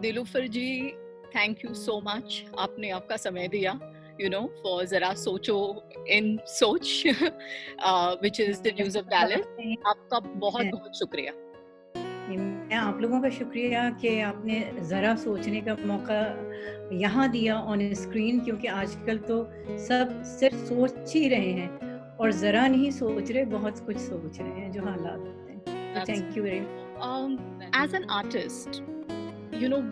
Nilufar ji, thank you so much, आपने आपका समय दिया फॉर जरा सोचो इन सोच which is the news of Dallas. आपका बहुत बहुत शुक्रिया। मैं आप लोगों का शुक्रिया कि आपने ज़रा सोचने का मौका यहाँ दिया ऑन स्क्रीन, क्योंकि आजकल तो सब सिर्फ सोच ही रहे हैं और ज़रा नहीं सोच रहे, बहुत कुछ सोच रहे हैं जो हालात होते हैं। तो thank you very much. As an artist,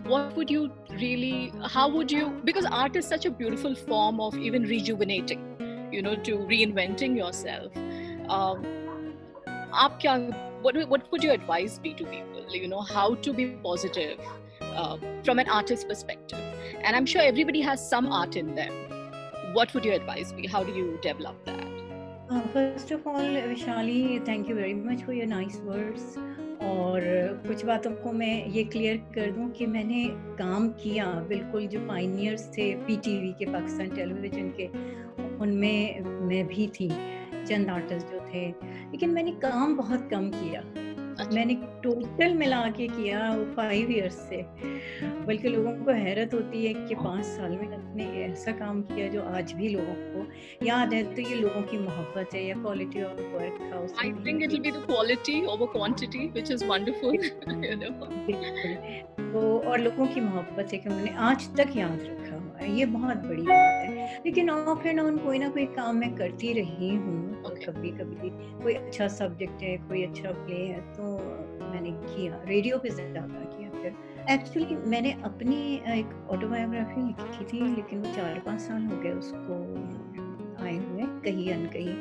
what would you really, how would you, because art is such a beautiful form of even rejuvenating, to reinventing yourself. आप क्या, what would your advice be to people, how to be positive from an artist perspective? And I'm sure everybody has some art in them. What would your advice be? How do you develop that? First of all, Vishali, thank you very much for your nice words. और कुछ बातों को मैं ये clear कर दूं कि मैंने काम किया, बिल्कुल जो पाइनियर्स थे पीटीवी के, पाकिस्तान टेलीविजन के, उनमें मैं भी थी, चंद आर्टिस्ट जो थे, लेकिन मैंने काम बहुत कम किया। मैंने टोटल मिला के किया 5 इयर्स से, बल्कि लोगों को हैरत होती है कि 5 साल में आपने ऐसा काम किया जो आज भी लोगों को याद है। तो ये लोगों की मोहब्बत है या क्वालिटी ऑफ वर्क था। I think it will be the quality over quantity, which is wonderful. तो और लोगों की मोहब्बत है कि उन्होंने आज तक याद रखा हुआ है, ये बहुत बड़ी बात है। लेकिन ऑफ एंड ऑन कोई ना कोई काम मैं करती रही हूँ। कभी कभी कोई अच्छा सब्जेक्ट है, कोई अच्छा प्ले है तो मैंने किया, रेडियो पे ज़्यादा किया। फिर एक्चुअली मैंने अपनी एक ऑटोबायोग्राफी लिखी थी, लेकिन वो 4-5 साल हो गए उसको आए हुए, कहीं अनकहीं।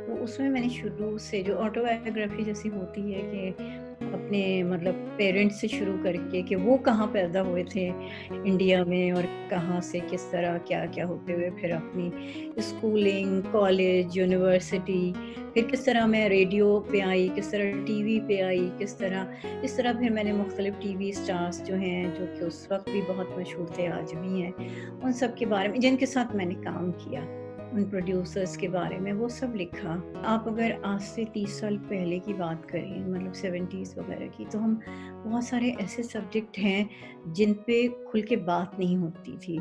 तो उसमें मैंने शुरू से जो ऑटोबायोग्राफी जैसी होती है कि अपने मतलब पेरेंट्स से शुरू करके कि वो कहाँ पैदा हुए थे इंडिया में और कहाँ से किस तरह क्या क्या होते हुए, फिर अपनी स्कूलिंग, कॉलेज, यूनिवर्सिटी, फिर किस तरह मैं रेडियो पे आई, किस तरह टीवी पे आई, किस तरह इस तरह फिर मैंने मुख्तलिफ टीवी स्टार्स जो हैं, जो कि उस वक्त भी बहुत मशहूर थे, आज भी हैं, उन सब के बारे में जिनके साथ मैंने काम किया, उन प्रोड्यूसर्स के बारे में वो सब लिखा। आप अगर आज से 30 साल पहले की बात करें, मतलब 70s वगैरह की, तो हम बहुत सारे ऐसे सब्जेक्ट हैं जिन पे खुल के बात नहीं होती थी।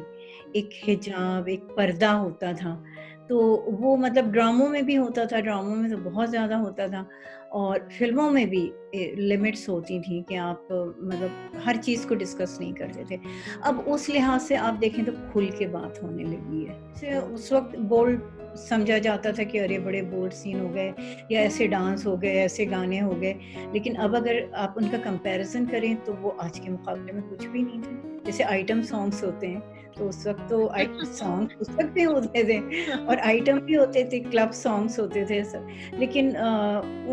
एक हिजाब, एक पर्दा होता था, तो वो मतलब ड्रामों में भी होता था, ड्रामों में तो बहुत ज़्यादा होता था, और फिल्मों में भी लिमिट्स होती थी कि आप मतलब हर चीज़ को डिस्कस नहीं करते थे। अब उस लिहाज से आप देखें तो खुल के बात होने लगी है। उस वक्त बोल्ड समझा जाता था कि अरे बड़े बोल्ड सीन हो गए, या ऐसे डांस हो गए, ऐसे गाने हो गए, लेकिन अब अगर आप उनका कंपैरिजन करें तो वो आज के मुकाबले में कुछ भी नहीं थे। जैसे आइटम सॉन्ग्स होते हैं, तो उस वक्त तो सॉन्ग उस वक्त भी होते थे और आइटम भी होते थे, क्लब सॉन्ग्स होते थे सब, लेकिन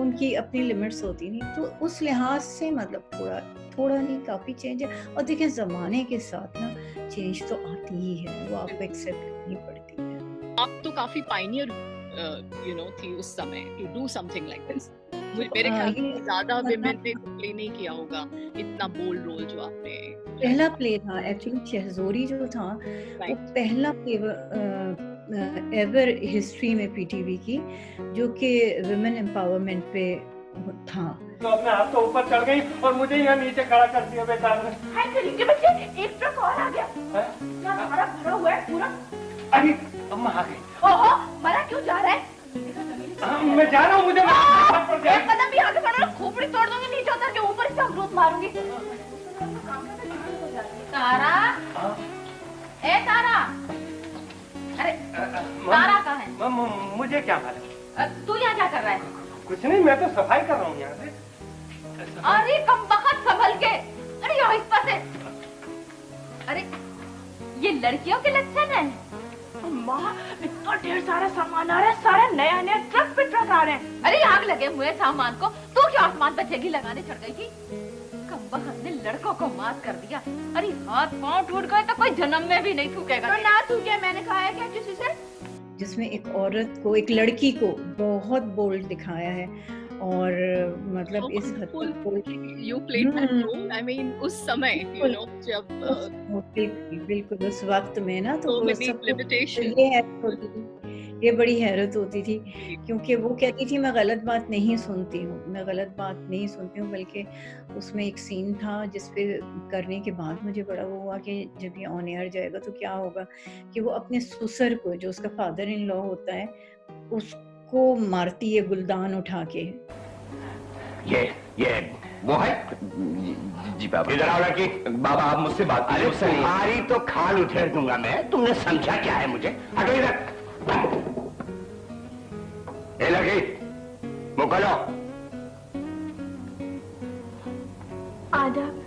उनकी अपनी लिमिट्स होती नहीं। तो उस लिहाज से मतलब थोड़ा नहीं, काफ़ी चेंज है। और देखिए ज़माने के साथ ना चेंज तो आती ही है, वो आपको एक्सेप्ट करनी पड़ती है। आप तो काफी पायनियर थी उस समय to do something like this. मेरे ख्याल से ज्यादा विमेन ने प्ले नहीं किया होगा इतना बोल्ड रोल जो आपने। पहला प्ले था एक्चुअली, शहज़ोरी जो था वो पहला प्ले एवर हिस्ट्री में पीटीवी की, जो कि वुमेन एम्पावरमेंट पे था। तो अपने हाथ तो ऊपर चढ़ गई और मुझे यहाँ नीचे खड़ा कर दिया बेकार ने। हाय करीके बच्चे, एक ट्रक और आ गया। क्या हमारा भरा हुआ है पूरा? अरे अम्मा आ गई। ओहो, मरा क्यों जा रहा है? मैं जा रहा हूँ, मुझे एक कदम भी आगे बढ़ो, खोपड़ी तोड़ दूंगी, नीचे उतर के ऊपर से अमरूद मारूंगी। तारा, ए तारा, अरे तारा कहाँ है? मुझे क्या मालूम? तू यहाँ क्या कर रहा है? कुछ नहीं, मैं तो सफाई कर रहा हूँ यहाँ से। अरे कमबख्त संभल के, अरे यहाँ इस पासे। अरे ये लड़कियों के लक्षण है। माँ, इतना ढेर सारा सामान आ रहा है, सारे नया ट्रक पे ट्रक आ रहे हैं। अरे आग लगे हुए सामान को, तू क्या आसमान पे जंगी लगाने चढ़ गई थी? कमबख्त ने लड़कों को मात कर दिया। अरे हाथ पांव टूट गए तो कोई जन्म में भी नहीं थूकेगा। तो ना थूके, मैंने कहा है क्या किसी से? जिसमें एक औरत को, एक लड़की को बहुत बोल्ड दिखाया है, और मतलब इस हद तक you played that role, I mean उस समय जब बिल्कुल उस वक्त में ना, तो so many limitations, ये है ये बड़ी हैरत होती थी, क्योंकि वो कहती थी मैं गलत बात नहीं सुनती हूँ, मैं गलत बात नहीं सुनती हूँ, बल्कि उसमें एक सीन था जिस पे करने के बाद मुझे बड़ा वो हुआ कि जब ये ऑन एयर जाएगा तो क्या होगा, कि वो अपने ससुर को, जो उसका फादर इन लॉ होता है, उसको मारती है गुलदान उठा के। ये वो है। जी बाबा। इधर आओ लड़की। बाबा आप मुझसे बात कीजिए। अरे तुम्हारी तो खाल उधेड़ दूंगा मैं, तुमने समझा क्या है मुझे? हटो इधर। ए लड़की, मुंह खोलो। आदाब।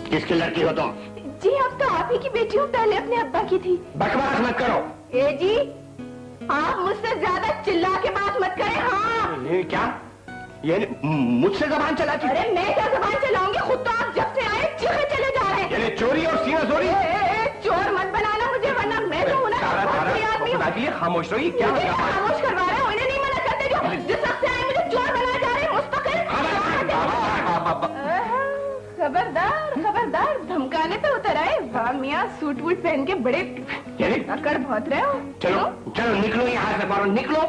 किसकी लड़की हो तुम? जी हम तो आप ही की बेटी हूँ, पहले अपने अब्बा की थी। बकवास मत करो। ए जी, आप मुझसे ज्यादा चिल्ला के बात मत करें। हाँ। ये क्या? ये मुझसे जबान चलाती? अरे मैं क्या जबान चलाऊंगी, खुद तो आप जब से आए चीखे चले जा रहे हैं। ये चोरी और सीना चोरी। चोर मत बनाना मुझे, वरना मैं तो हूँ ना आदमी। खामोश रही। क्या खामोश करवा रहे हो? इन्हें नहीं मना करते जो जिस वक्त से आए मुझे चोर बनाए जा रहे हैं मुस्तकिल। खबरदार खबरदार, धमकाने पे उतर आए। वाह मियाँ, सूट वूट पहन के बड़े अकड़ बहुत रहे हो। चलो चलो निकलो यहाँ से, फौरन निकलो।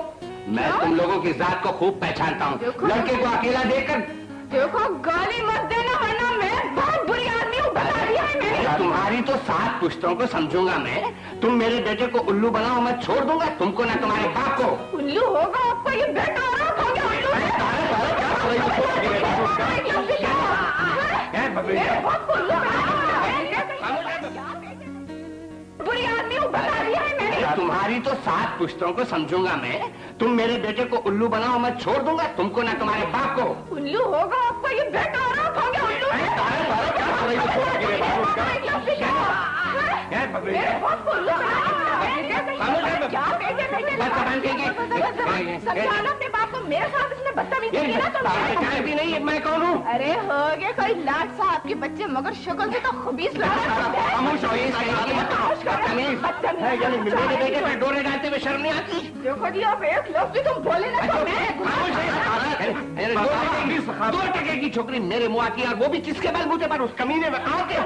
मैं तुम लोगों की जात को खूब पहचानता हूँ। लड़के को अकेला देखकर देखो, गाली मत देना वरना मैं बहुत बुरी आदमी हूँ, बता दिया है मैंने। तुम्हारी तो 7 पुश्तों को समझूंगा मैं। तुम मेरे बेटे को उल्लू बनाओ, मैं छोड़ दूंगा तुमको ना तुम्हारे बाप को। उल्लू होगा आपको ये बेटा, बुरी आदमी हूँ, बता दिया है मैंने। तुम्हारी तो 7 पुश्तों को समझूंगा मैं। तुम मेरे बेटे को उल्लू बनाओ, मैं छोड़ दूंगा तुमको ना तुम्हारे बाप को। उल्लू होगा आपको ये बेटा, समझाना अपने बाप को। मेरे साथ इसने बदतमीजी की ना तो भी नहीं, मैं कौन हूँ? अरे हो गए कोई लाट सा आपके बच्चे, मगर शक्ल से तो खबीस लग रहा है। मेरे बेटे पे डोरे डालते हुए शर्म नहीं आती? देखो जी, आप एक लफ्ज़ भी तुम बोले ना तो मैं 2 टके की छोकरी मेरे मुँह की, और वो भी किसके बलबूते पर? उस कमीने में आके।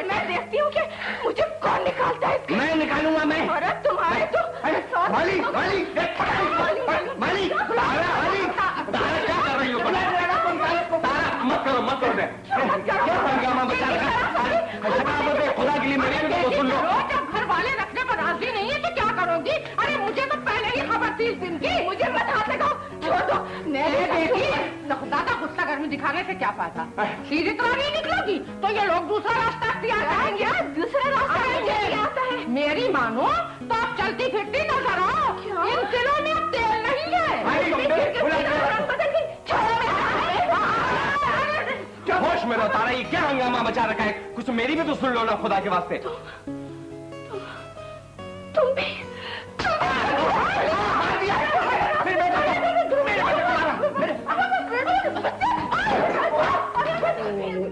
मैं देखती हूँ कि मुझे कौन निकालता है। मैं निकालूंगा मैं। अरे तुम्हारे तो माली माली माली तारा क्या कर रही हो? तारा मत करो मत करो। क्या हंगामा बचा रखा? खुदा के लिए मेरी भी तो सुन लो। जब घर वाले रखने पर राजी नहीं है तो क्या करोगी? अरे मुझे तो पहले ही खबर थी इस दिन की, मुझे मत हाथ लगाओ, छोड़ दो। मेरे बेटी ज्यादा गुस्सा गर्मी दिखाने से क्या फायदा? सीधी तरह नहीं निकलोगी तो ये लोग दूसरा रास्ता अख्तियार करेंगे। दूसरा रास्ता आता है? मेरी मानो तो आप चलती फिरती नजर आओ। इन दिलों में अब तेल नहीं है। क्या होश में रहो तारा, ये क्या हंगामा बचा रखा है? कुछ मेरी भी तो सुन लो ना खुदा के वास्ते। तुम भी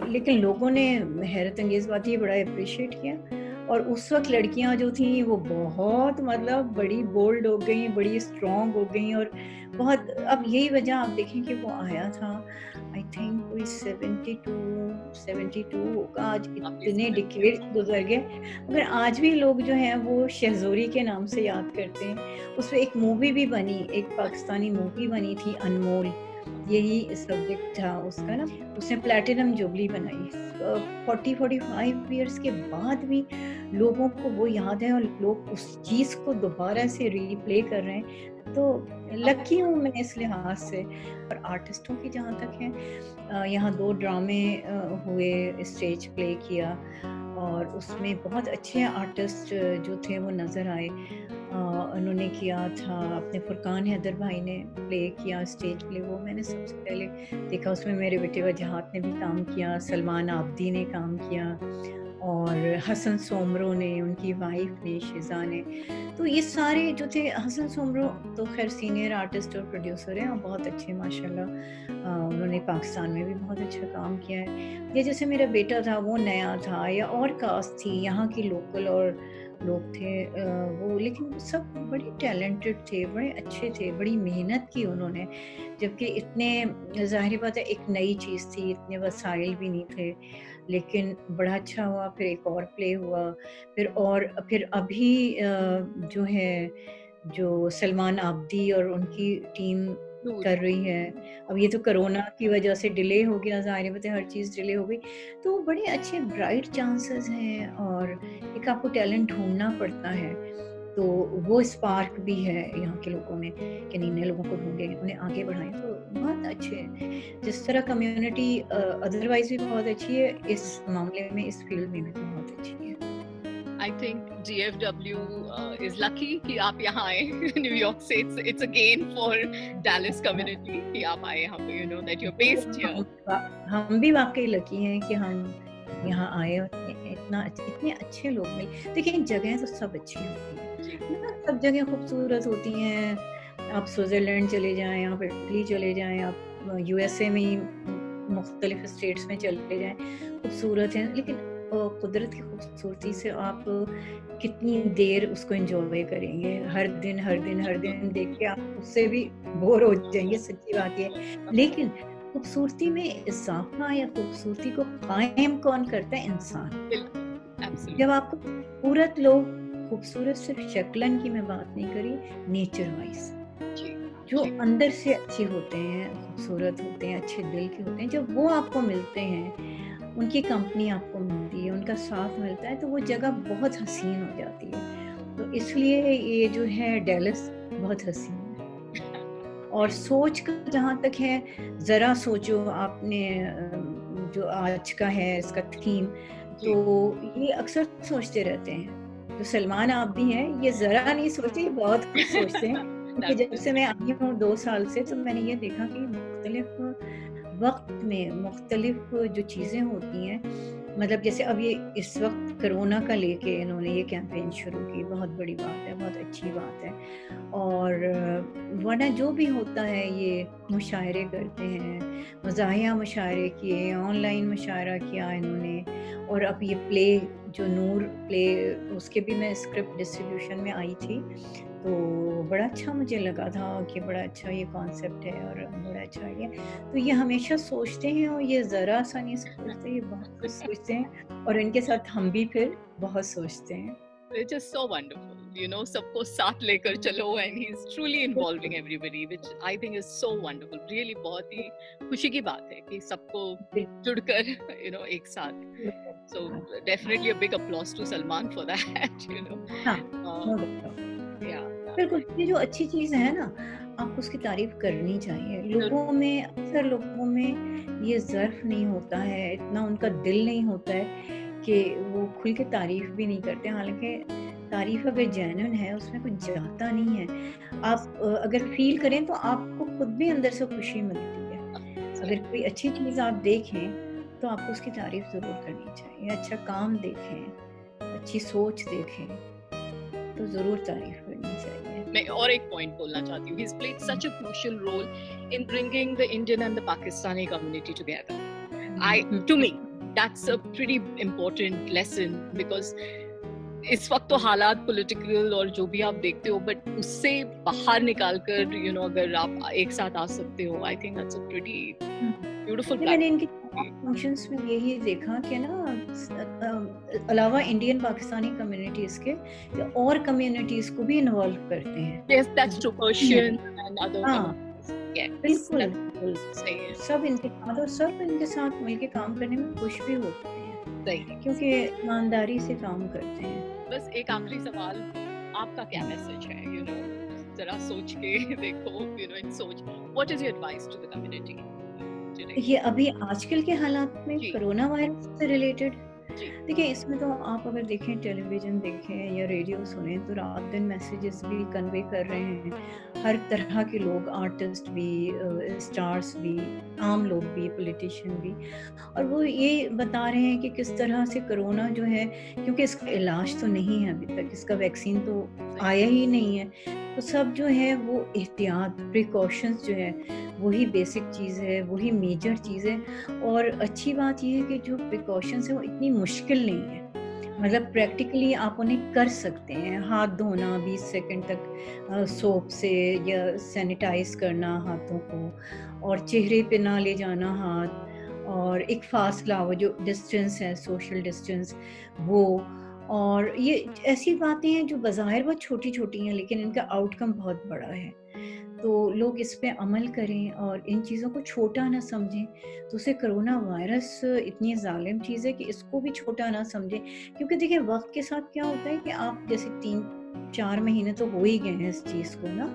लेकिन लोगों ने हैरत अंगेज बात ये बड़ा अप्रिशिएट किया, और उस वक्त लड़कियां जो थी वो बहुत मतलब बड़ी बोल्ड हो गई, बड़ी स्ट्रॉन्ग हो गई, और बहुत। अब यही वजह आप देखें कि वो आया था आई थिंक कोई 72 होगा, आज इतने डिकेड गुजर गए, मगर आज भी लोग जो हैं वो शहज़ोरी के नाम से याद करते हैं। उसमें एक मूवी भी बनी, एक पाकिस्तानी मूवी बनी थी अनमोल, यही सब्जेक्ट था उसका ना। उसने प्लैटिनम जुबली बनाई। 40-45 इयर्स के बाद भी लोगों को वो याद है, और लोग उस चीज़ को दोबारा से रीप्ले कर रहे हैं। तो लकी हूँ मैं इस लिहाज से। और आर्टिस्टों की जहाँ तक है, यहाँ 2 ड्रामे हुए, स्टेज प्ले किया, और उसमें बहुत अच्छे आर्टिस्ट जो थे वो नज़र आए। उन्होंने किया था, अपने फुरकान हैदर भाई ने प्ले किया स्टेज प्ले, वो मैंने सबसे पहले देखा। उसमें मेरे बेटे वजहात ने भी काम किया, सलमान आब्दी ने काम किया, और हसन सोमरो ने, उनकी वाइफ ने, शिजा ने, तो ये सारे जो थे, हसन सोमरो तो खैर सीनियर आर्टिस्ट और प्रोड्यूसर हैं और बहुत अच्छे माशाल्लाह, उन्होंने पाकिस्तान में भी बहुत अच्छा काम किया है। या जैसे मेरा बेटा था, वो नया था, या और कास्ट थी यहाँ की लोकल और लोग थे वो, लेकिन सब बड़े टैलेंटेड थे, बड़े अच्छे थे, बड़ी मेहनत की उन्होंने, जबकि इतने, ज़ाहिर बात है एक नई चीज़ थी, इतने वसाइल भी नहीं थे, लेकिन बड़ा अच्छा हुआ। फिर एक और प्ले हुआ, फिर अभी जो है, जो सलमान आब्दी और उनकी टीम कर रही है। अब ये तो कोरोना की वजह से डिले हो गया, ज़ाहिर बात है हर चीज़ डिले हो गई, तो बड़े अच्छे ब्राइट चांसेस हैं और एक आपको टैलेंट ढूंढना पड़ता है, तो वो स्पार्क भी है यहाँ के लोगों में कि नए नए लोगों को ढूंढें, उन्हें आगे बढ़ाएं, तो बहुत अच्छे हैं। जिस तरह कम्युनिटी अदरवाइज भी बहुत अच्छी है, इस मामले में, इस फील्ड में भी बहुत अच्छी है। I think GFW is lucky कि आप यहाँ आए न्यूयॉर्क से. It's a gain for Dallas community कि आप आए यहाँ पे, you know that you're based here. हम भी वाकई लकी हैं कि हम यहाँ आए और इतने अच्छे लोग मिले। देखिए जगह तो सब अच्छी होती है ना, सब जगह खूबसूरत होती हैं। आप स्विट्जरलैंड चले जाएं, आप इटली चले जाएं, आप यूएसए में ही मुख्तलिफ स्टेट्स में चले जाएं, खूबसूरत हैं, लेकिन कुदरत की खूबसूरती से आप कितनी देर उसको एंजॉय करेंगे। हर दिन देख के आप उससे भी बोर हो जाएंगे, सच्ची बात है। लेकिन खूबसूरती में इजाफा या खूबसूरती को कायम कौन करता है? इंसान। जब आपको खूबसूरत लोग, खूबसूरत सिर्फ शक्लन की मैं बात नहीं करी, नेचर वाइज जो अंदर से अच्छे होते हैं, खूबसूरत होते हैं, अच्छे दिल के होते हैं, जब वो आपको मिलते हैं, उनकी कंपनी आपको मिलती है, उनका साथ मिलता है, तो वो जगह बहुत हसीन हो जाती है। तो इसलिए ये जो है डैलस बहुत हसीन है। और सोच का जहाँ तक है, ज़रा सोचो आपने, जो आज का है इसका थीम, तो ये अक्सर सोचते रहते हैं, जो सलमान आप भी हैं, ये ज़रा नहीं सोचते, बहुत कुछ सोचते हैं। क्योंकि जब से मैं आई हूँ 2 साल से, तो मैंने ये देखा कि मुख्तलिफ वक्त में मुख्तलिफ जो चीज़ें होती हैं, मतलब जैसे अब ये इस वक्त कोरोना का लेके इन्होंने ये कैंपेन शुरू की, बहुत बड़ी बात है, बहुत अच्छी बात है। और वरना जो भी होता है, ये मुशायरे करते हैं, मज़ाहिया मुशायरे किए, ऑनलाइन मुशायरा किया इन्होंने, और अब ये प्ले जो नूर प्ले, उसके भी मैं स्क्रिप्ट डिस्ट्रीब्यूशन में आई थी, तो बड़ा अच्छा मुझे लगा था कि बड़ा अच्छा ये कॉन्सेप्ट है और बड़ा अच्छा है। तो ये हमेशा सोचते हैं और ये ज़रा सा नहीं सोचते, ये बहुत कुछ सोचते हैं, और इनके साथ हम भी फिर बहुत सोचते हैं। It's just so wonderful, you know, सबको साथ लेकर चलो, and he's truly involving everybody, which I think is so wonderful. Really बहुत ही खुशी की बात है कि सबको जुड़कर, you know, एक साथ. So definitely a big applause to Salman for that, you know. बिल्कुल, ये जो अच्छी चीज़ है ना, आपको उसकी तारीफ करनी चाहिए। लोगों में, अक्सर लोगों में ये ज़र्फ नहीं होता है, इतना उनका दिल नहीं होता है कि वो खुल के तारीफ भी नहीं करते। हालांकि तारीफ अगर जेन्युइन है, उसमें कुछ जाता नहीं है। आप अगर फील करें तो आपको खुद भी अंदर से खुशी मिलती है। अगर कोई अच्छी चीज़ आप देखें तो आपको उसकी तारीफ ज़रूर करनी चाहिए। अच्छा काम देखें, अच्छी सोच देखें, तो ज़रूर तारीफ करनी चाहिए। मैं और एक पॉइंट बोलना चाहती हूँ. He's played such a crucial role in bringing the Indian and the Pakistani community together. To me, that's a pretty important lesson, because इस वक्त तो हालात पॉलिटिकल और जो भी आप देखते हो, बट उससे बाहर निकालकर, you know, अगर आप एक साथ आ सकते हो, I think that's a pretty beautiful platform. मैंने इनके फंक्शंस में यही देखा कि ना, अलावा इंडियन पाकिस्तानी कम्युनिटीज के और कम्युनिटीज को भी इन्वॉल्व करते हैं। Yes, that's true. Persian and other. Yeah, बिल्कुल सही है। सब इनके साथ मिलके काम करने में खुश भी होते हैं, सही, क्योंकि ईमानदारी से काम करते हैं। बस एक आखिरी सवाल, आपका क्या मैसेज है? You know, जरा सोच के देखो, you know, सोच. What is your advice to the community? ये अभी आजकल के हालात में कोरोना वायरस से रिलेटेड, जी। देखिए इसमें तो आप अगर देखें, टेलीविज़न देखें या रेडियो सुनें, तो रात दिन मैसेजेस भी कन्वे कर रहे हैं हर तरह के लोग, आर्टिस्ट भी, स्टार्स भी, आम लोग भी, पॉलिटिशियन भी। और वो ये बता रहे हैं कि किस तरह से कोरोना जो है, क्योंकि इसका इलाज तो नहीं है अभी तक, इसका वैक्सीन तो आया ही नहीं है, तो सब जो है वो एहतियात, प्रिकॉशंस जो है वही बेसिक चीज़ है, वही मेजर चीज़ है। और अच्छी बात ये है कि जो प्रिकॉशंस है वो इतनी मुश्किल नहीं है, मतलब प्रैक्टिकली आप उन्हें कर सकते हैं। हाथ धोना 20 सेकंड तक सोप से, या सैनिटाइज करना हाथों को, और चेहरे पे ना ले जाना हाथ, और एक फासला, वो जो डिस्टेंस है, सोशल डिस्टेंस, वो। और ये ऐसी बातें हैं जो बज़ाहिर बहुत छोटी-छोटी हैं, लेकिन इनका आउटकम बहुत बड़ा है। तो लोग इस पे अमल करें और इन चीज़ों को छोटा ना समझें। तो उसे कोरोना वायरस इतनी ज़ालिम चीज़ है कि इसको भी छोटा ना समझें। क्योंकि देखिए वक़्त के साथ क्या होता है कि आप जैसे 3-4 महीने तो हो ही गए हैं इस चीज़ को ना,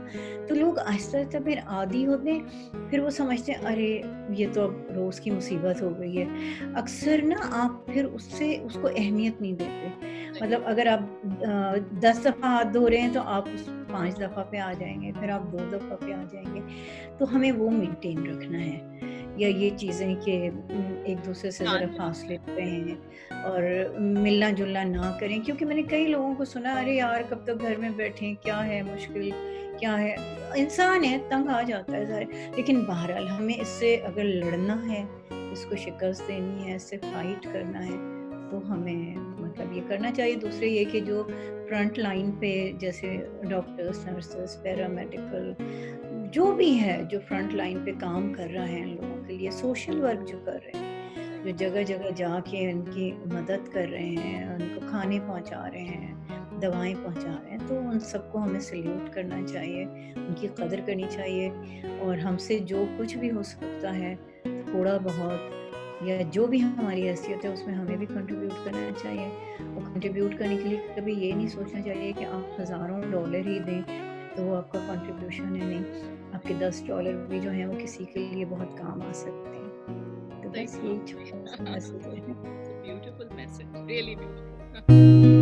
तो लोग आहिस्ता-आहिस्ता फिर आदी होते हैं, फिर वो समझते हैं अरे ये तो अब रोज़ की मुसीबत हो गई है। अक्सर ना आप फिर उसको अहमियत नहीं देते। मतलब अगर आप 10 दफ़ा हाथ धो रहे हैं तो आप उस 5 दफ़ा पे आ जाएँगे, फिर आप 2 दफ़ा पे आ जाएँगे। तो हमें वो मेंटेन रखना है। या ये चीज़ें कि एक-दूसरे से ज़रा फासले पे रहें और मिलना-जुलना ना करें, क्योंकि मैंने कई लोगों को सुना, अरे यार कब तक घर में बैठें, क्या है मुश्किल, क्या है? इंसान है, तंग आ जाता है ज़ाहिर। लेकिन बहरहाल हमें इससे अगर लड़ना है, इसको शिकस्त देनी है, इससे फाइट करना है, तो हमें मतलब ये करना चाहिए। दूसरे ये कि जो फ्रंट लाइन पे जैसे डॉक्टर्स, नर्सेस, पैरामेडिकल, जो भी है जो फ्रंट लाइन पे काम कर रहा है इन लोगों के लिए, सोशल वर्क जो कर रहे हैं, जो जगह-जगह जाके उनकी मदद कर रहे हैं, उनको खाने पहुँचा रहे हैं, दवाएँ पहुँचा रहे हैं, तो उन सबको हमें सैल्यूट करना चाहिए, उनकी कदर करनी चाहिए। और हमसे जो कुछ भी हो सकता है, थोड़ा बहुत या जो भी हमारी हैसियत है उसमें हमें भी कंट्रीब्यूट करना चाहिए। और कंट्रीब्यूट करने के लिए कभी ये नहीं सोचना चाहिए कि आप हज़ारों डॉलर ही दें तो वो आपका कंट्रीब्यूशन है। नहीं, आपके $10 भी जो हैं वो किसी के लिए बहुत काम आ सकते हैं। तो बस यही छोटा सा मैसेज है। It's a beautiful message, really beautiful.